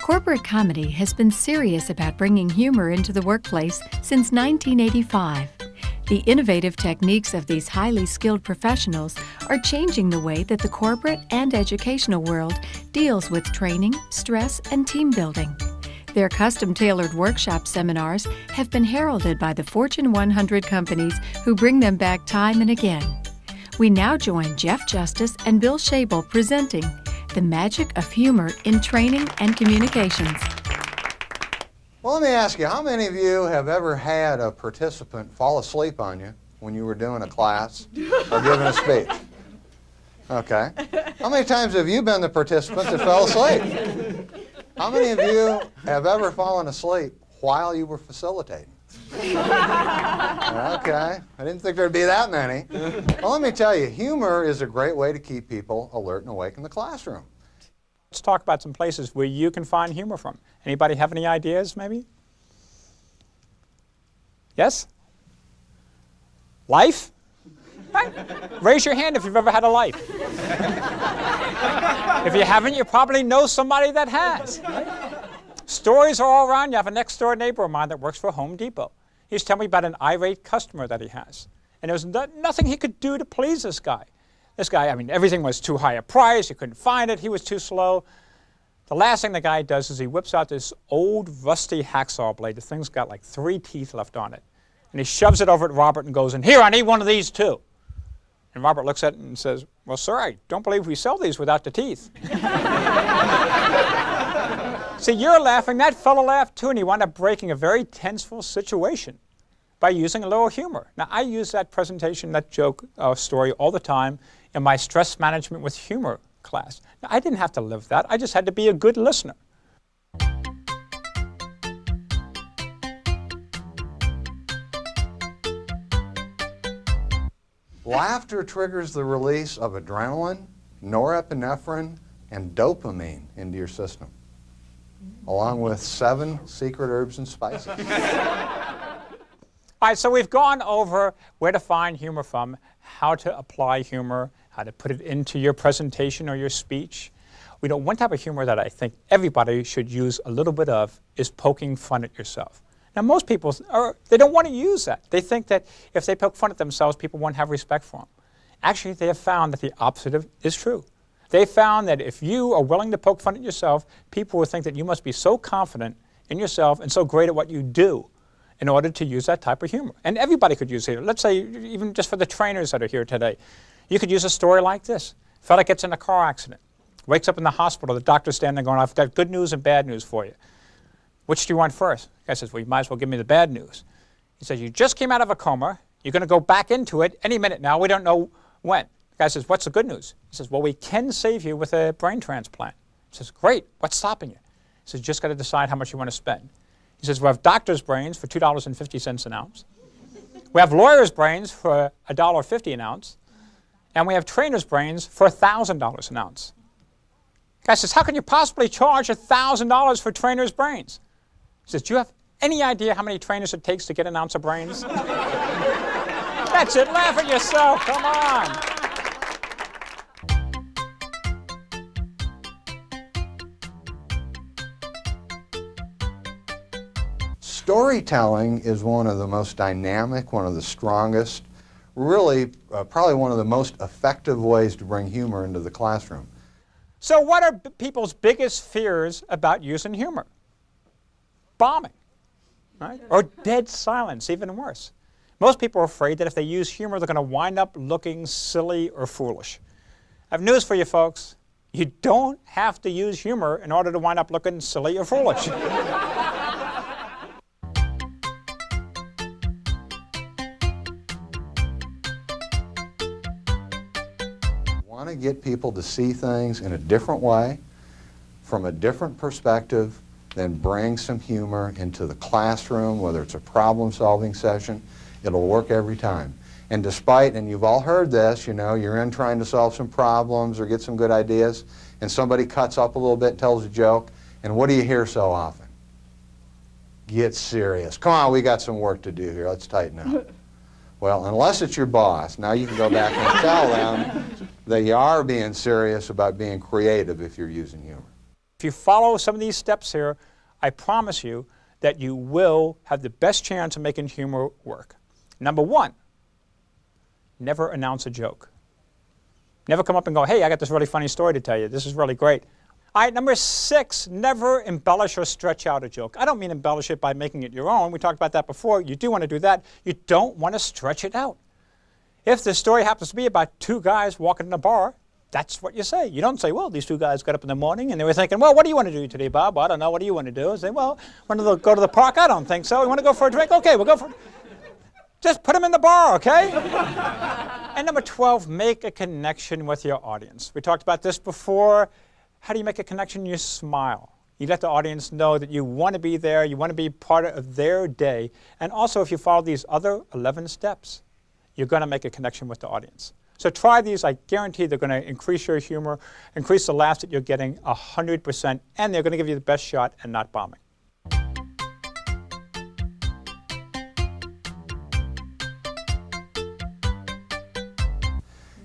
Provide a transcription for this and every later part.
Corporate comedy has been serious about bringing humor into the workplace since 1985. The innovative techniques of these highly skilled professionals are changing the way that the corporate and educational world deals with training, stress, and team building. Their custom-tailored workshop seminars have been heralded by the Fortune 100 companies who bring them back time and again. We now join Jeff Justice and Bill Schabel presenting The Magic of Humor in Training and Communications. Well, let me ask you, how many of you have ever had a participant fall asleep on you when you were doing a class or giving a speech? Okay. How many times have you been the participant that fell asleep? How many of you have ever fallen asleep while you were facilitating? Okay. I didn't think there'd be that many. Well, let me tell you, humor is a great way to keep people alert and awake in the classroom. Let's talk about some places where you can find humor from. Anybody have any ideas, maybe? Yes? Life? Right. Raise your hand if you've ever had a life. If you haven't, you probably know somebody that has. Right? Stories are all around. You have a next-door neighbor of mine that works for Home Depot. He was telling me about an irate customer that he has. And there was nothing he could do to please this guy. This guy, I mean, everything was too high a price. He couldn't find it. He was too slow. The last thing the guy does is he whips out this old, rusty hacksaw blade. The thing's got like 3 teeth left on it. And he shoves it over at Robert and goes, "And here, I need one of these too." And Robert looks at it and says, "Well, sir, I don't believe we sell these without the teeth." See, you're laughing. That fellow laughed too, and he wound up breaking a very tenseful situation by using a little humor. Now, I use that presentation, that joke story all the time in my stress management with humor class. Now, I didn't have to live that. I just had to be a good listener. Laughter triggers the release of adrenaline, norepinephrine, and dopamine into your system, along with 7 secret herbs and spices. All right, so we've gone over where to find humor from, how to apply humor, how to put it into your presentation or your speech. We know one type of humor that I think everybody should use a little bit of is poking fun at yourself. Now, most people, they don't want to use that. They think that if they poke fun at themselves, people won't have respect for them. Actually, they have found that the opposite is true. They found that if you are willing to poke fun at yourself, people will think that you must be so confident in yourself and so great at what you do in order to use that type of humor. And everybody could use it. Let's say, even just for the trainers that are here today, you could use a story like this. A fella gets in a car accident, wakes up in the hospital, the doctor's standing there going, "I've got good news and bad news for you. Which do you want first?" The guy says, "Well, you might as well give me the bad news." He says, "You just came out of a coma. You're going to go back into it any minute now. We don't know when." The guy says, "What's the good news?" He says, "Well, we can save you with a brain transplant." He says, "Great. What's stopping you?" He says, "You just got to decide how much you want to spend." He says, "We have doctor's brains for $2.50 an ounce. We have lawyer's brains for $1.50 an ounce. And we have trainer's brains for $1,000 an ounce." The guy says, "How can you possibly charge $1,000 for trainer's brains?" He says, "Do you have any idea how many trainers it takes to get an ounce of brains?" That's it. Laugh at yourself. Come on. Storytelling is one of the most dynamic, one of the strongest, really probably one of the most effective ways to bring humor into the classroom. So what are people's biggest fears about using humor? Bombing, right? Or dead silence, even worse. Most people are afraid that if they use humor, they're going to wind up looking silly or foolish. I have news for you folks. You don't have to use humor in order to wind up looking silly or foolish. Want to get people to see things in a different way, from a different perspective, then bring some humor into the classroom, whether it's a problem-solving session. It'll work every time. And despite, and you've all heard this, you know, you're in trying to solve some problems or get some good ideas, and somebody cuts up a little bit and tells a joke, and what do you hear so often? Get serious. Come on, we got some work to do here. Let's tighten up. Well, unless it's your boss, now you can go back and tell them that you are being serious about being creative if you're using humor. If you follow some of these steps here, I promise you that you will have the best chance of making humor work. Number one, never announce a joke. Never come up and go, hey, I got this really funny story to tell you. This is really great. All right, number 6, never embellish or stretch out a joke. I don't mean embellish it by making it your own. We talked about that before. You do want to do that. You don't want to stretch it out. If the story happens to be about 2 guys walking in a bar, that's what you say. You don't say, well, these 2 guys got up in the morning and they were thinking, well, what do you want to do today, Bob? Well, I don't know. What do you want to do? And say, well, want to go to the park? I don't think so. You want to go for a drink? Okay, we'll go for. Just put them in the bar, okay? And number 12, make a connection with your audience. We talked about this before. How do you make a connection? You smile. You let the audience know that you want to be there, you want to be part of their day. And also, if you follow these other 11 steps, you're going to make a connection with the audience. So try these. I guarantee they're going to increase your humor, increase the laughs that you're getting 100%, and they're going to give you the best shot and not bombing.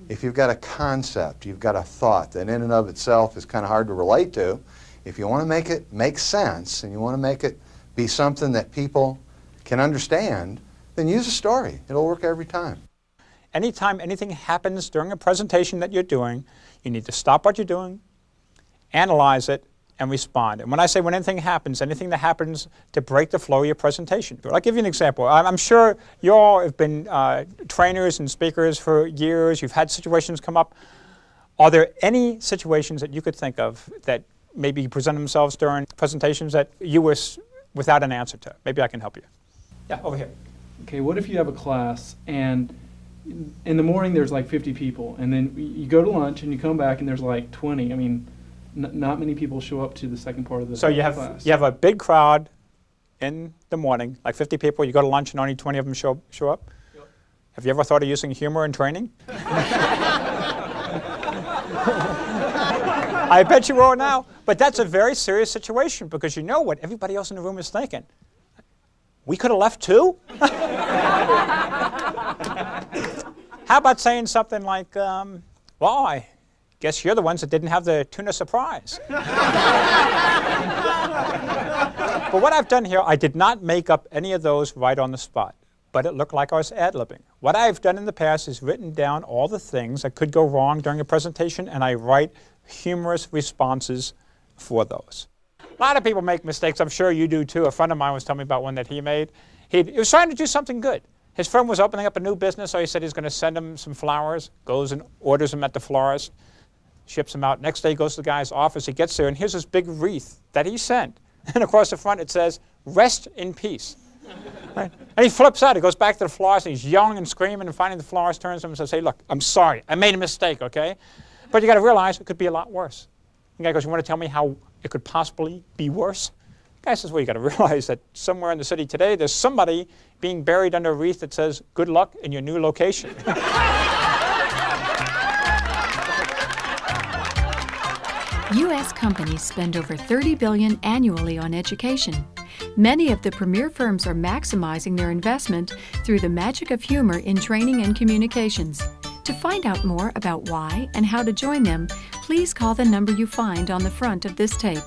If you've got a concept, you've got a thought that in and of itself is kind of hard to relate to, if you want to make it make sense and you want to make it be something that people can understand, then use a story. It'll work every time. Anytime anything happens during a presentation that you're doing, you need to stop what you're doing, analyze it, and respond. And when I say when anything that happens to break the flow of your presentation. I'll give you an example. I'm sure you all have been trainers and speakers for years. You've had situations come up. Are there any situations that you could think of that maybe present themselves during presentations that you were without an answer to? Maybe I can help you. Yeah, over here. Okay, what if you have a class and in the morning there's like 50 people and then you go to lunch and you come back and there's like 20. I mean, not many people show up to the second part of the class. So you have a big crowd in the morning, like 50 people. You go to lunch and only 20 of them show up? Yep. Have you ever thought of using humor in training? I bet you will now. But that's a very serious situation because you know what everybody else in the room is thinking. We could have left too? How about saying something like, well, I guess you're the ones that didn't have the tuna surprise. But what I've done here, I did not make up any of those right on the spot, but it looked like I was ad-libbing. What I've done in the past is written down all the things that could go wrong during a presentation, and I write humorous responses for those. A lot of people make mistakes. I'm sure you do too. A friend of mine was telling me about one that he made. He was trying to do something good. His friend was opening up a new business, so he said he's going to send him some flowers, goes and orders them at the florist, ships them out. Next day he goes to the guy's office, he gets there, and here's this big wreath that he sent. And across the front it says, "Rest in peace." Right? And he flips out, he goes back to the florist, and he's yelling and screaming, and finally the florist turns to him and says, "Hey, look, I'm sorry, I made a mistake, okay? But you got to realize it could be a lot worse." The guy goes, "You want to tell me how it could possibly be worse?" The guy says, "Well, you got to realize that somewhere in the city today, there's somebody being buried under a wreath that says, 'Good luck in your new location.'" U.S. companies spend over $30 billion annually on education. Many of the premier firms are maximizing their investment through the magic of humor in training and communications. To find out more about why and how to join them, please call the number you find on the front of this tape.